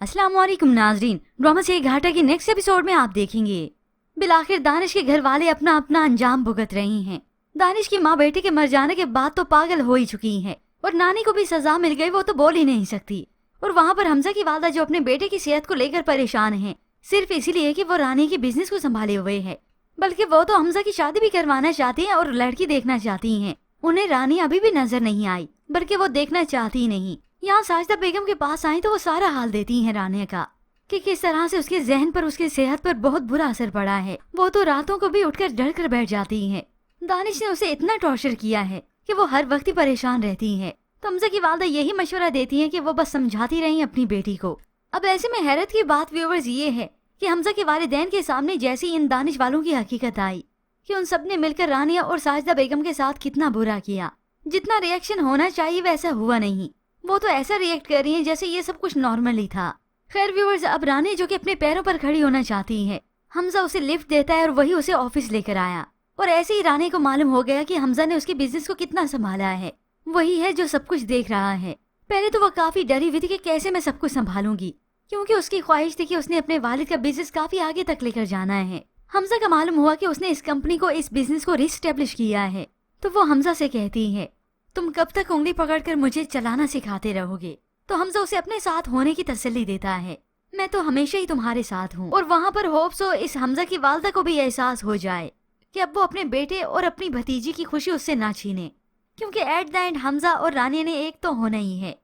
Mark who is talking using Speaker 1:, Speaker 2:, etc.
Speaker 1: अस्सलाम वालेकुम नाजरीन, ड्रामा से घाटा की नेक्स्ट एपिसोड में आप देखेंगे बिलाखिर दानिश के घर वाले अपना अपना अंजाम भुगत रही हैं। दानिश की माँ बेटे के मर जाने के बाद तो पागल हो ही चुकी है और नानी को भी सजा मिल गई, वो तो बोल ही नहीं सकती। और वहाँ पर हमजा की वालदा जो अपने बेटे की सेहत को लेकर परेशान है, सिर्फ इसीलिए कि वो रानी के बिजनेस को संभाले हुए है। बल्कि वो तो हमजा की शादी भी करवाना चाहती है और लड़की देखना चाहती है। उन्हें रानी अभी भी नजर नहीं आई, बल्कि वो देखना चाहती नहीं। यहाँ साजिदा बेगम के पास आई तो वो सारा हाल देती है रानी का कि किस तरह से उसके जहन पर, उसकी सेहत पर बहुत बुरा असर पड़ा है। वो तो रातों को भी उठकर डर कर बैठ जाती है। दानिश ने उसे इतना टॉर्चर किया है कि वो हर वक्त ही परेशान रहती है। तो हमजा की वालदा यही मशवरा देती है कि वो बस समझाती रही अपनी बेटी को। अब ऐसे में हैरत की बात व्यूअर्स ये है कि हमजा के वालिदैन के सामने जैसी इन दानिश वालों की हकीकत आई कि उन सब ने मिलकर रानिया और साजिदा बेगम के साथ कितना बुरा किया। जितना रिएक्शन होना चाहिए वैसा हुआ नहीं। वो तो ऐसा रिएक्ट कर रही है जैसे ये सब कुछ नॉर्मल ही था। खैर व्यूअर्स, अब रानी जो कि अपने पैरों पर खड़ी होना चाहती है, हमजा उसे लिफ्ट देता है और वही उसे ऑफिस लेकर आया। और ऐसे ही रानी को मालूम हो गया कि हमजा ने उसके बिजनेस को कितना संभाला है। वही है जो सब कुछ देख रहा है। पहले तो वो काफी डरी हुई थी कि कैसे मैं सब कुछ संभालूंगी, क्योंकि उसकी ख्वाहिश थी कि उसने अपने वालिद का बिजनेस काफी आगे तक लेकर जाना है। हमजा का मालूम हुआ कि उसने इस कंपनी को, इस बिजनेस को रिस्टेब्लिश किया है। तो वो हमजा से कहती है, तुम कब तक उंगली पकड़कर मुझे चलाना सिखाते रहोगे? तो हमजा उसे अपने साथ होने की तसल्ली देता है, मैं तो हमेशा ही तुम्हारे साथ हूँ। और वहाँ पर होप्स हो इस हमजा की वालदा को भी एहसास हो जाए कि अब वो अपने बेटे और अपनी भतीजी की खुशी उससे ना छीने, क्योंकि एट द एंड हमजा और रानी ने एक तो होना ही है।